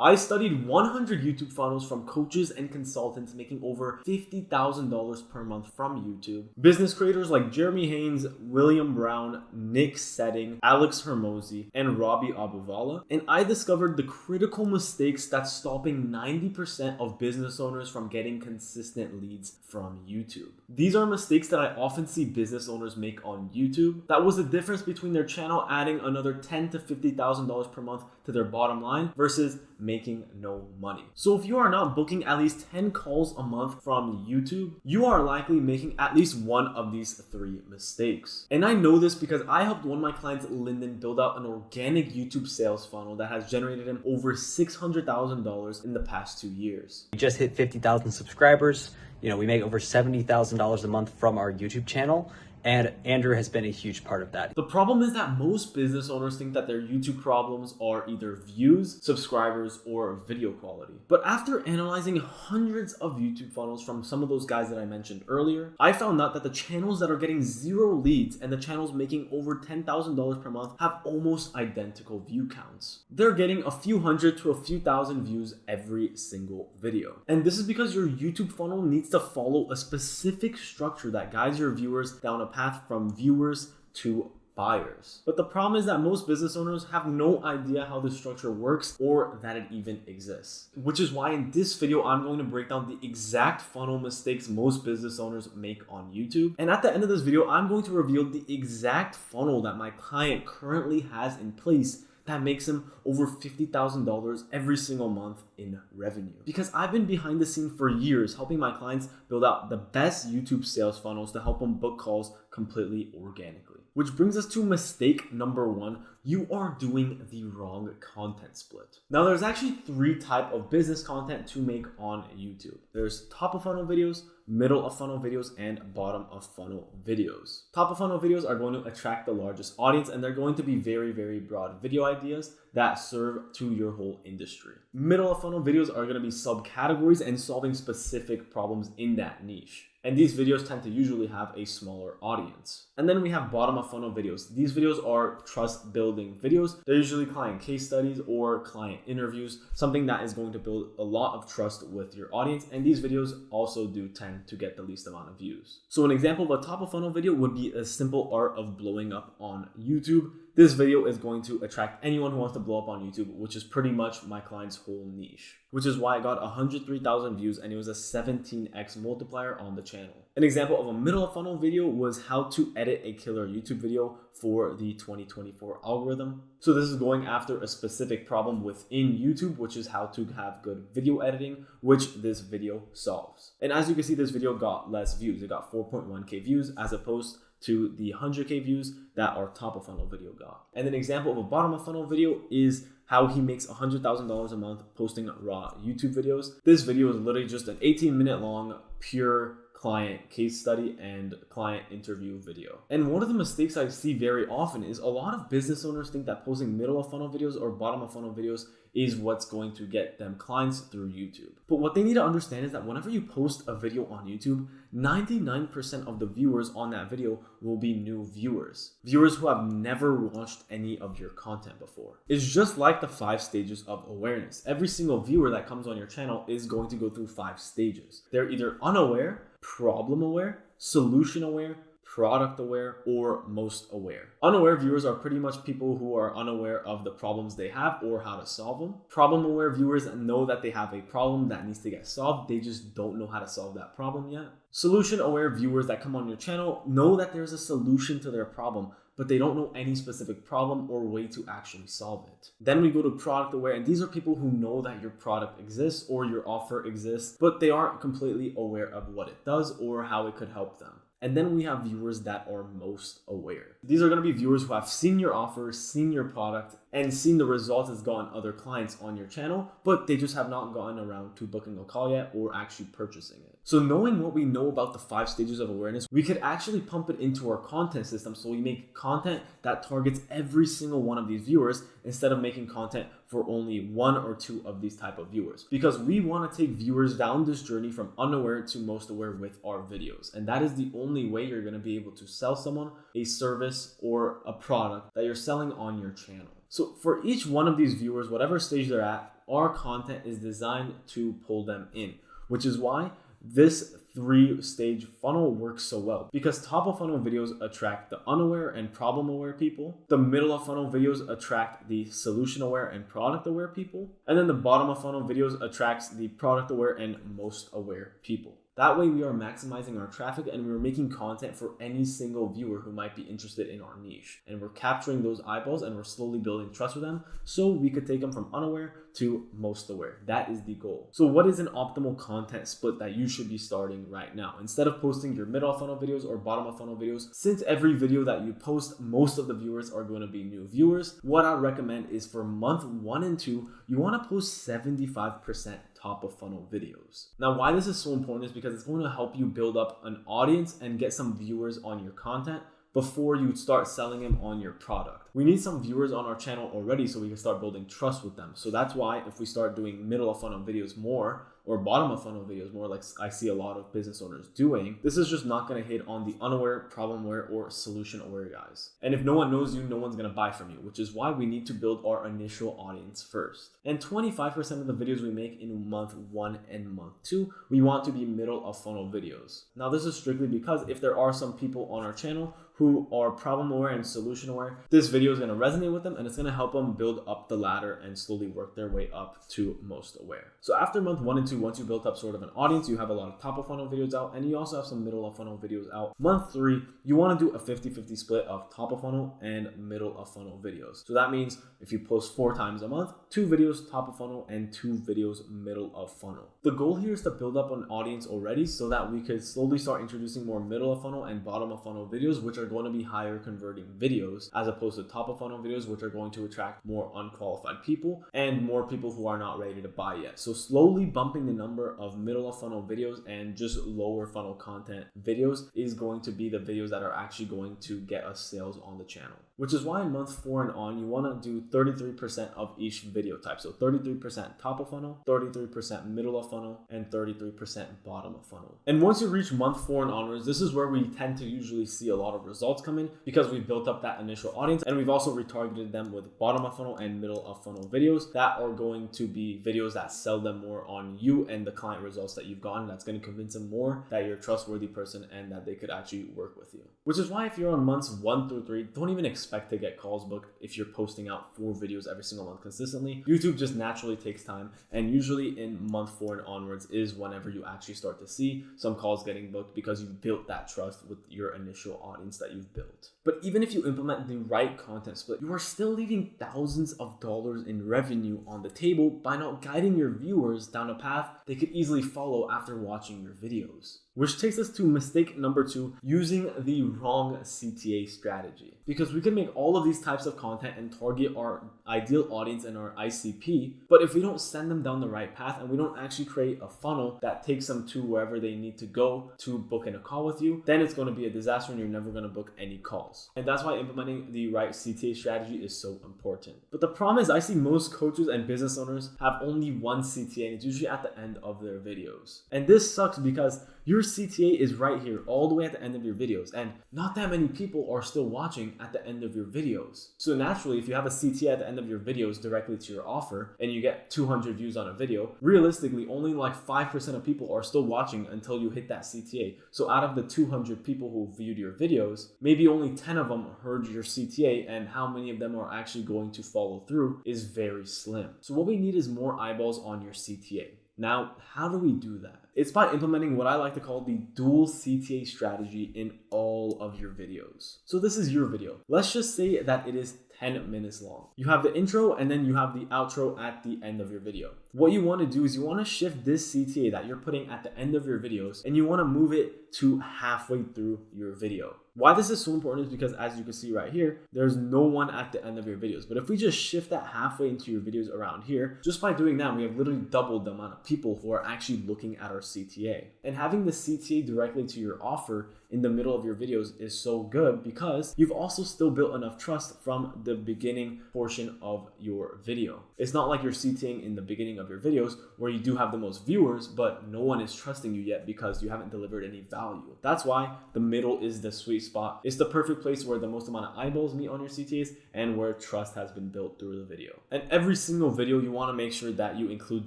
I studied 100 YouTube funnels from coaches and consultants making over $50,000 per month from YouTube. Business creators like Jeremy Haynes, William Brown, Nick Setting, Alex Hermosi, and Robbie Abuvala. And I discovered the critical mistakes that's stopping 90% of business owners from getting consistent leads from YouTube. These are mistakes that I often see business owners make on YouTube. That was the difference between their channel adding another $10,000 to $50,000 per month to their bottom line versus making no money. So if you are not booking at least 10 calls a month from YouTube, you are likely making at least one of these 3 mistakes. And I know this because I helped one of my clients, Lyndon, build out an organic YouTube sales funnel that has generated him over $600,000 in the past 2 years. We just hit 50,000 subscribers. We make over $70,000 a month from our YouTube channel. And Andrew has been a huge part of that. The problem is that most business owners think that their YouTube problems are either views, subscribers, or video quality. But after analyzing hundreds of YouTube funnels from some of those guys that I mentioned earlier, I found out that the channels that are getting 0 leads and the channels making over $10,000 per month have almost identical view counts. They're getting a few hundred to a few thousand views every single video. And this is because your YouTube funnel needs to follow a specific structure that guides your viewers down a path from viewers to buyers. But the problem is that most business owners have no idea how this structure works or that it even exists. Which is why in this video, I'm going to break down the exact funnel mistakes most business owners make on YouTube. And at the end of this video, I'm going to reveal the exact funnel that my client currently has in place that makes him over $50,000 every single month in revenue. Because I've been behind the scene for years helping my clients build out the best YouTube sales funnels to help them book calls completely organically. Which brings us to mistake number 1. You are doing the wrong content split. Now there's actually 3 types of business content to make on YouTube. There's top of funnel videos, middle of funnel videos, and bottom of funnel videos. Top of funnel videos are going to attract the largest audience and they're going to be very, very broad video ideas that serve to your whole industry. Middle of funnel videos are going to be subcategories and solving specific problems in that niche. And these videos tend to usually have a smaller audience. And then we have bottom of funnel videos. These videos are trust building videos. They're usually client case studies or client interviews, something that is going to build a lot of trust with your audience. And these videos also do tend to get the least amount of views. So an example of a top of funnel video would be a simple art of blowing up on YouTube. This video is going to attract anyone who wants to blow up on YouTube, which is pretty much my client's whole niche, which is why I got 103,000 views and it was a 17x multiplier on the channel. An example of a middle of funnel video was how to edit a killer YouTube video for the 2024 algorithm. So this is going after a specific problem within YouTube, which is how to have good video editing, which this video solves. And as you can see, this video got less views. It got 4.1k views as opposed to the 100k views that our top of funnel video got. And an example of a bottom of funnel video is how he makes $100,000 a month posting raw YouTube videos. This video is literally just an 18-minute long pure client case study and client interview video. And one of the mistakes I see very often is a lot of business owners think that posting middle of funnel videos or bottom of funnel videos is what's going to get them clients through YouTube. But what they need to understand is that whenever you post a video on YouTube, 99% of the viewers on that video will be new viewers. Viewers who have never watched any of your content before. It's just like the 5 stages of awareness. Every single viewer that comes on your channel is going to go through 5 stages. They're either unaware, problem aware, solution aware, product aware, or most aware. Unaware viewers are pretty much people who are unaware of the problems they have or how to solve them. Problem aware viewers know that they have a problem that needs to get solved. They just don't know how to solve that problem yet. Solution aware viewers that come on your channel know that there's a solution to their problem, but they don't know any specific problem or way to actually solve it. Then we go to product aware, and these are people who know that your product exists or your offer exists, but they aren't completely aware of what it does or how it could help them. And then we have viewers that are most aware. These are going to be viewers who have seen your offer, seen your product, and seen the results it's gotten other clients on your channel, but they just have not gotten around to booking a call yet or actually purchasing it. So knowing what we know about the 5 stages of awareness, we could actually pump it into our content system so we make content that targets every single one of these viewers instead of making content for only 1 or 2 of these type of viewers. Because we want to take viewers down this journey from unaware to most aware with our videos. And that is the only way you're going to be able to sell someone a service or a product that you're selling on your channel. So for each one of these viewers, whatever stage they're at, our content is designed to pull them in, which is why this 3-stage funnel works so well, because top of funnel videos attract the unaware and problem aware people. The middle of funnel videos attract the solution aware and product aware people. And then the bottom of funnel videos attracts the product aware and most aware people. That way we are maximizing our traffic and we're making content for any single viewer who might be interested in our niche. And we're capturing those eyeballs and we're slowly building trust with them so we could take them from unaware to most aware. That is the goal. So what is an optimal content split that you should be starting right now? Instead of posting your middle of funnel videos or bottom of funnel videos, since every video that you post, most of the viewers are going to be new viewers, what I recommend is for month 1 and 2, you want to post 75% top of funnel videos. Now, why this is so important is because it's going to help you build up an audience and get some viewers on your content before you start selling them on your product. We need some viewers on our channel already so we can start building trust with them. So that's why if we start doing middle of funnel videos more or bottom of funnel videos more, like I see a lot of business owners doing, this is just not going to hit on the unaware, problem aware, or solution aware guys. And if no one knows you, no one's going to buy from you, which is why we need to build our initial audience first. And 25% of the videos we make in month 1 and month 2, we want to be middle of funnel videos. Now, this is strictly because if there are some people on our channel who are problem aware and solution aware, this video is going to resonate with them and it's going to help them build up the ladder and slowly work their way up to most aware. So after month 1 and 2, once you built up sort of an audience, you have a lot of top of funnel videos out and you also have some middle of funnel videos out. Month 3, you want to do a 50-50 split of top of funnel and middle of funnel videos. So that means if you post 4 times a month, 2 videos top of funnel and 2 videos middle of funnel. The goal here is to build up an audience already so that we could slowly start introducing more middle of funnel and bottom of funnel videos, which are going to be higher converting videos as opposed to top of funnel videos, which are going to attract more unqualified people and more people who are not ready to buy yet. So slowly bumping the number of middle of funnel videos and just lower funnel content videos is going to be the videos that are actually going to get us sales on the channel. Which is why in month 4 and on, you want to do 33% of each video type. So 33% top of funnel, 33% middle of funnel, and 33% bottom of funnel. And once you reach month 4 and onwards, this is where we tend to usually see a lot of results come in because we've built up that initial audience and we've also retargeted them with bottom of funnel and middle of funnel videos that are going to be videos that sell them more on you and the client results that you've gotten. That's going to convince them more that you're a trustworthy person and that they could actually work with you. Which is why if you're on months 1 through 3, don't even expect to get calls booked if you're posting out 4 videos every single month consistently. YouTube just naturally takes time, and usually in month 4 and onwards is whenever you actually start to see some calls getting booked because you've built that trust with your initial audience that you've built. But even if you implement the right content split, you are still leaving thousands of dollars in revenue on the table by not guiding your viewers down a path they could easily follow after watching your videos. Which takes us to mistake number 2, using the wrong CTA strategy. Because we can make all of these types of content and target our ideal audience and our ICP, but if we don't send them down the right path and we don't actually create a funnel that takes them to wherever they need to go to book in a call with you, then it's going to be a disaster and you're never going to book any calls. And that's why implementing the right CTA strategy is so important. But the problem is I see most coaches and business owners have only one CTA and it's usually at the end of their videos. And this sucks because your CTA is right here all the way at the end of your videos and not that many people are still watching at the end of your videos. So naturally, if you have a CTA at the end of your videos directly to your offer and you get 200 views on a video, realistically only like 5% of people are still watching until you hit that CTA. So out of the 200 people who viewed your videos, maybe only 10 of them heard your CTA, and how many of them are actually going to follow through is very slim. So what we need is more eyeballs on your CTA. Now, how do we do that? It's by implementing what I like to call the dual CTA strategy in all of your videos. So this is your video. Let's just say that it is 10 minutes long. You have the intro and then you have the outro at the end of your video. What you want to do is you want to shift this CTA that you're putting at the end of your videos and you want to move it to halfway through your video. Why this is so important is because, as you can see right here, there's no one at the end of your videos. But if we just shift that halfway into your videos around here, just by doing that, we have literally doubled the amount of people who are actually looking at our CTA. And having the CTA directly to your offer in the middle of your videos is so good because you've also still built enough trust from the beginning portion of your video. It's not like you're CTAing in the beginning of your videos where you do have the most viewers, but no one is trusting you yet because you haven't delivered any value. That's why the middle is the sweet spot. It's the perfect place where the most amount of eyeballs meet on your CTAs and where trust has been built through the video. And every single video, you want to make sure that you include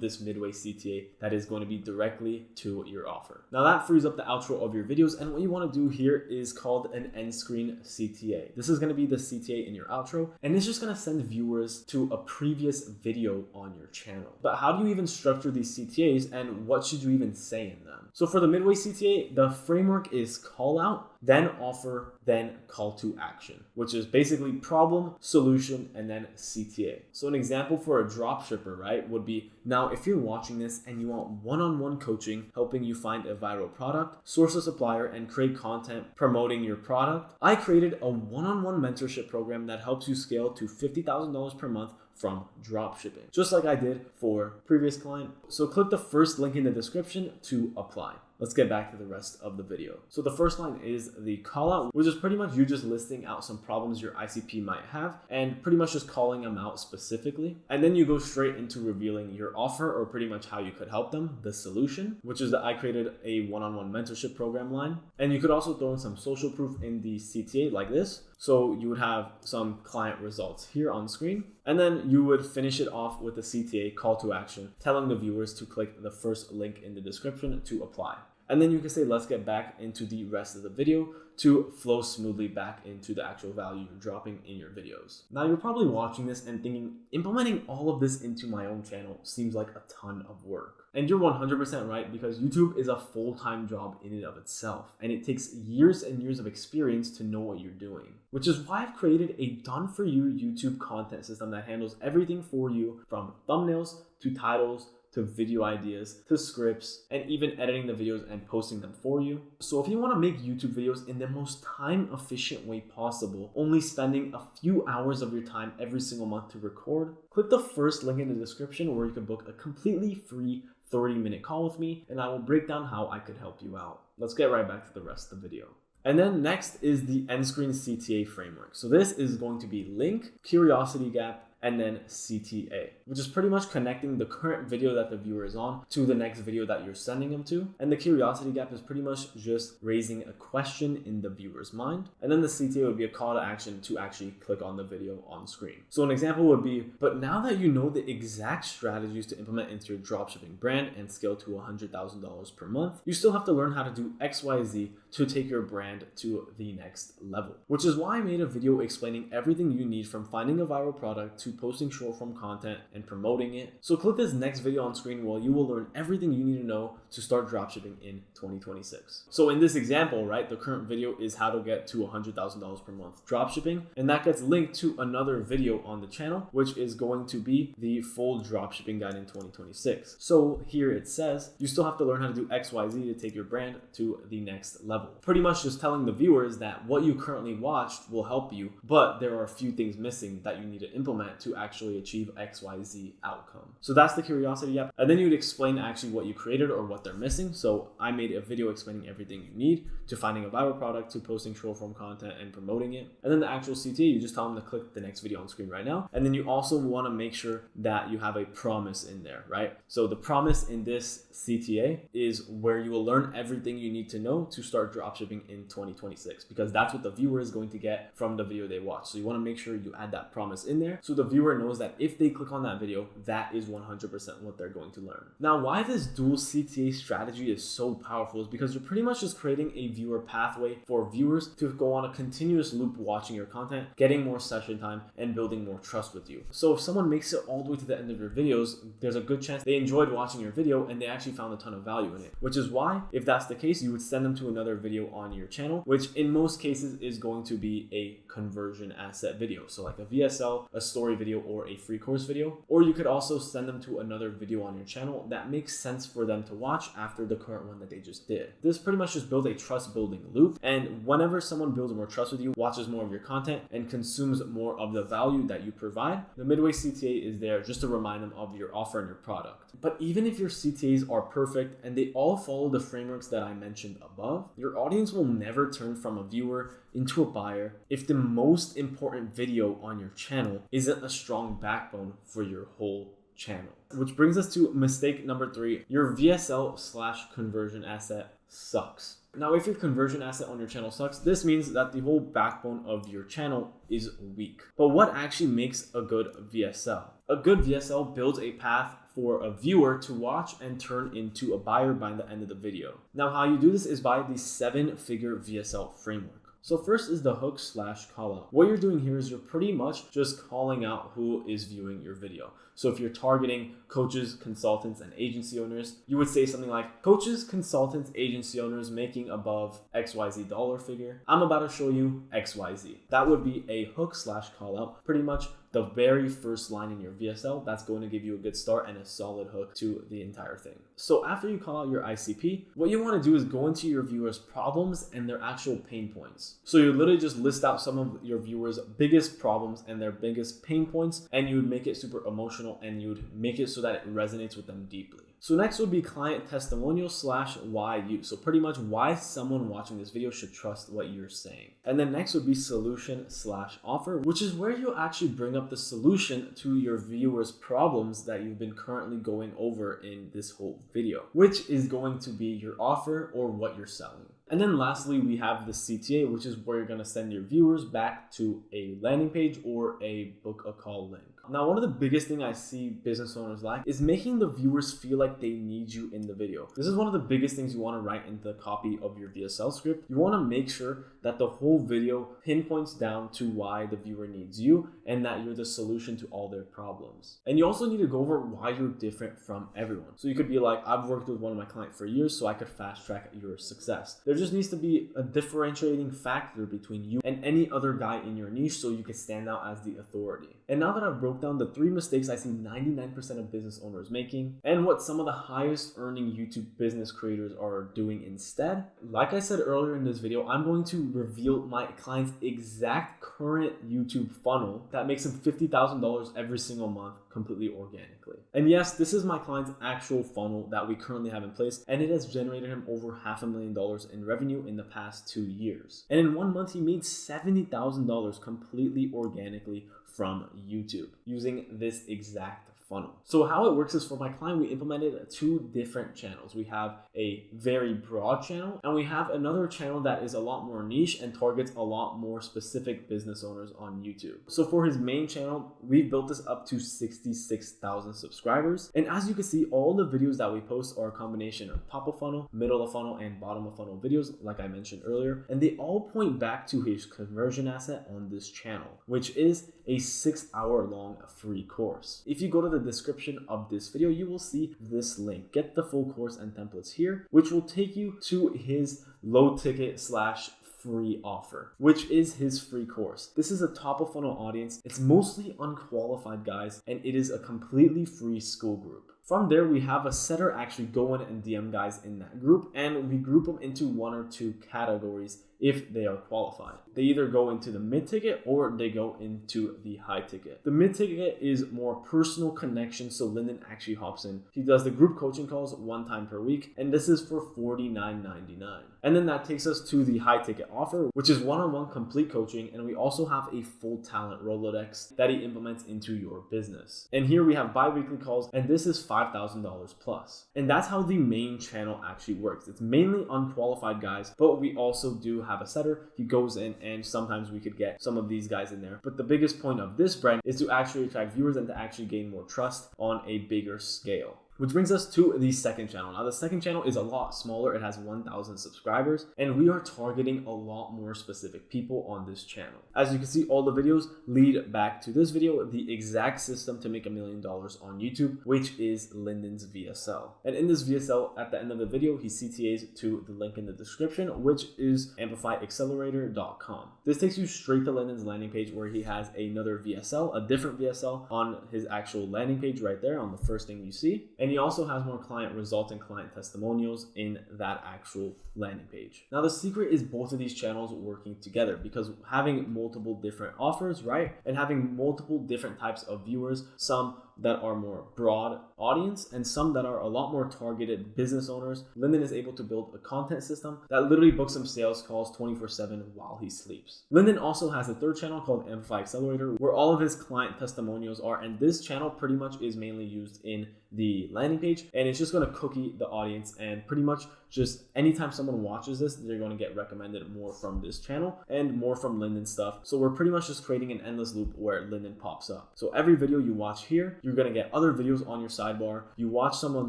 this midway CTA that is going to be directly to your offer. Now that frees up the outro of your videos, and what you want to do here is called an end screen CTA. This is going to be the CTA in your outro, and it's just going to send viewers to a previous video on your channel. But how do you even structure these CTAs, and what should you even say in them? So for the midway CTA, the framework is call out, then offer, then call to action, which is basically problem, solution, and then CTA. So an example for a dropshipper, right, would be, now if you're watching this and you want one-on-one coaching helping you find a viral product, source a supplier, and create content promoting your product, I created a one-on-one mentorship program that helps you scale to $50,000 per month from dropshipping, just like I did for previous client. So click the first link in the description to apply. Let's get back to the rest of the video. So the first line is the call out, which is pretty much you just listing out some problems your ICP might have and pretty much just calling them out specifically. And then you go straight into revealing your offer, or pretty much how you could help them, the solution, which is that I created a one-on-one mentorship program line. And you could also throw in some social proof in the CTA like this. So you would have some client results here on screen, and then you would finish it off with a CTA call to action, telling the viewers to click the first link in the description to apply. And then you can say, let's get back into the rest of the video to flow smoothly back into the actual value you're dropping in your videos. Now you're probably watching this and thinking, implementing all of this into my own channel seems like a ton of work. And you're 100% right, because YouTube is a full-time job in and of itself, and it takes years and years of experience to know what you're doing, which is why I've created a done-for-you YouTube content system that handles everything for you, from thumbnails to titles to video ideas, to scripts, and even editing the videos and posting them for you. So if you want to make YouTube videos in the most time efficient way possible, only spending a few hours of your time every single month to record, click the first link in the description where you can book a completely free 30-minute call with me, and I will break down how I could help you out. Let's get right back to the rest of the video. And then next is the end screen CTA framework. So this is going to be link, curiosity gap, and then CTA, which is pretty much connecting the current video that the viewer is on to the next video that you're sending them to. And the curiosity gap is pretty much just raising a question in the viewer's mind. And then the CTA would be a call to action to actually click on the video on screen. So an example would be, but now that you know the exact strategies to implement into your dropshipping brand and scale to $100,000 per month, you still have to learn how to do XYZ to take your brand to the next level. Which is why I made a video explaining everything you need from finding a viral product to posting short form content and promoting it. So click this next video on screen where you will learn everything you need to know to start dropshipping in 2026. So in this example, right, the current video is how to get to $100,000 per month dropshipping, and that gets linked to another video on the channel, which is going to be the full dropshipping guide in 2026. So here it says, you still have to learn how to do XYZ to take your brand to the next level. Pretty much just telling the viewers that what you currently watched will help you, but there are a few things missing that you need to implement to actually achieve XYZ outcome. So that's the curiosity gap. And then you'd explain actually what you created or what they're missing. So I made a video explaining everything you need to finding a viral product, to posting short form content and promoting it. And then the actual CTA, you just tell them to click the next video on screen right now. And then you also want to make sure that you have a promise in there, right? So the promise in this CTA is where you will learn everything you need to know to start dropshipping in 2026, because that's what the viewer is going to get from the video they watch. So you want to make sure you add that promise in there so the viewer knows that if they click on that video, that is 100% what they're going to learn. Now, why this dual CTA strategy is so powerful is because you're pretty much just creating a viewer pathway for viewers to go on a continuous loop watching your content, getting more session time, and building more trust with you. So if someone makes it all the way to the end of your videos, there's a good chance they enjoyed watching your video and they actually found a ton of value in it, which is why, if that's the case, you would send them to another video on your channel, which in most cases is going to be a conversion asset video. So like a VSL, a story video, or a free course video. Or you could also send them to another video on your channel that makes sense for them to watch after the current one that they just did. This pretty much just builds a trust building loop. And whenever someone builds more trust with you, watches more of your content, and consumes more of the value that you provide, the midway CTA is there just to remind them of your offer and your product. But even if your CTAs are perfect and they all follow the frameworks that I mentioned above, your audience will never turn from a viewer into a buyer if the most important video on your channel isn't a strong backbone for your whole channel. Which brings us to mistake number 3. Your VSL/conversion asset sucks. Now, if your conversion asset on your channel sucks, this means that the whole backbone of your channel is weak. But what actually makes a good VSL? A good VSL builds a path for a viewer to watch and turn into a buyer by the end of the video. Now, how you do this is by the 7-figure VSL framework. So first is the hook / call out. What you're doing here is you're pretty much just calling out who is viewing your video. So if you're targeting coaches, consultants, and agency owners, you would say something like, coaches, consultants, agency owners making above XYZ dollar figure, I'm about to show you XYZ. That would be a hook / call out, pretty much the very first line in your VSL. That's going to give you a good start and a solid hook to the entire thing. So after you call out your ICP, what you want to do is go into your viewers' problems and their actual pain points. So you literally just list out some of your viewers' biggest problems and their biggest pain points, and you would make it super emotional and you would make it so that it resonates with them deeply. So next would be client testimonial / why you. So pretty much why someone watching this video should trust what you're saying. And then next would be solution / offer, which is where you actually bring up the solution to your viewers' problems that you've been currently going over in this whole video, which is going to be your offer or what you're selling. And then lastly, we have the CTA, which is where you're going to send your viewers back to a landing page or a book a call link. Now, one of the biggest things I see business owners lack is making the viewers feel like they need you in the video. This is one of the biggest things you want to write in the copy of your VSL script. You want to make sure that the whole video pinpoints down to why the viewer needs you and that you're the solution to all their problems. And you also need to go over why you're different from everyone. So you could be like, I've worked with one of my clients for years, so I could fast track your success. There just needs to be a differentiating factor between you and any other guy in your niche so you can stand out as the authority. And now that I've broke down the 3 mistakes I see 99% of business owners making and what some of the highest earning YouTube business creators are doing instead, like I said earlier in this video, I'm going to reveal my client's exact current YouTube funnel that makes him $50,000 every single month completely organically. And yes, this is my client's actual funnel that we currently have in place, and it has generated him over $500,000 in revenue in the past 2 years. And in 1 month, he made $70,000 completely organically from YouTube using this exact funnel. So how it works is, for my client, we implemented 2 different channels. We have a very broad channel and we have another channel that is a lot more niche and targets a lot more specific business owners on YouTube. So for his main channel, we've built this up to 66,000 subscribers. And as you can see, all the videos that we post are a combination of top of funnel, middle of funnel, and bottom of funnel videos, like I mentioned earlier. And they all point back to his conversion asset on this channel, which is a 6-hour-long free course. If you go to the description of this video, you will see this link. Get the full course and templates here, which will take you to his low ticket / free offer, which is his free course. This is a top of funnel audience. It's mostly unqualified guys, and it is a completely free school group. From there, we have a setter actually go in and DM guys in that group, and we group them into 1 or 2 categories if they are qualified. They either go into the mid-ticket or they go into the high ticket. The mid-ticket is more personal connection, so Lyndon actually hops in. He does the group coaching calls 1 time per week, and this is for $49.99. And then that takes us to the high ticket offer, which is one-on-one complete coaching, and we also have a full talent Rolodex that he implements into your business. And here we have bi-weekly calls, and this is $5,000 plus. And that's how the main channel actually works. It's mainly unqualified guys, but we also do have a setter. He goes in, and sometimes we could get some of these guys in there. But the biggest point of this brand is to actually attract viewers and to actually gain more trust on a bigger scale. Which brings us to the second channel. Now, the second channel is a lot smaller. It has 1,000 subscribers, and we are targeting a lot more specific people on this channel. As you can see, all the videos lead back to this video, the exact system to make $1 million on YouTube, which is Lyndon's VSL. And in this VSL, at the end of the video, he CTAs to the link in the description, which is amplifyaccelerator.com. This takes you straight to Lyndon's landing page, where he has another VSL, a different VSL on his actual landing page right there on the first thing you see. And he also has more client results and client testimonials in that actual landing page. Now, the secret is both of these channels working together, because having multiple different offers, right? And having multiple different types of viewers, some that are more broad audience and some that are a lot more targeted business owners, Lyndon is able to build a content system that literally books him sales calls 24/7 while he sleeps. Lyndon also has a third channel called Amplify Accelerator where all of his client testimonials are, and this channel pretty much is mainly used in the landing page, and it's just going to cookie the audience, and pretty much just anytime someone watches this, they're going to get recommended more from this channel and more from Lyndon's stuff. So we're pretty much just creating an endless loop where Lyndon pops up. So every video you watch here, you're going to get other videos on your sidebar. You watch some on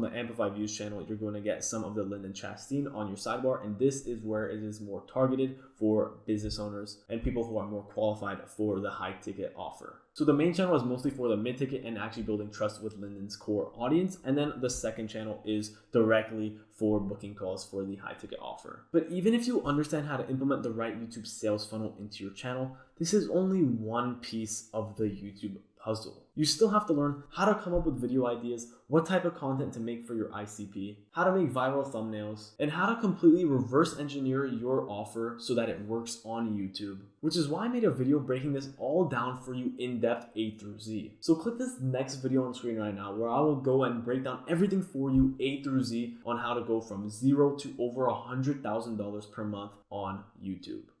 the Amplify Views channel, you're going to get some of the Lyndon Chastain on your sidebar, and this is where it is more targeted for business owners and people who are more qualified for the high ticket offer. So the main channel is mostly for the mid-ticket and actually building trust with Lyndon's core audience. And then the second channel is directly for booking calls for the high ticket offer. But even if you understand how to implement the right YouTube sales funnel into your channel, this is only one piece of the YouTube puzzle. You still have to learn how to come up with video ideas, what type of content to make for your ICP, how to make viral thumbnails, and how to completely reverse engineer your offer so that it works on YouTube. Which is why I made a video breaking this all down for you in depth A through Z. So click this next video on screen right now where I will go and break down everything for you A through Z on how to go from 0 to over $100,000 per month on YouTube.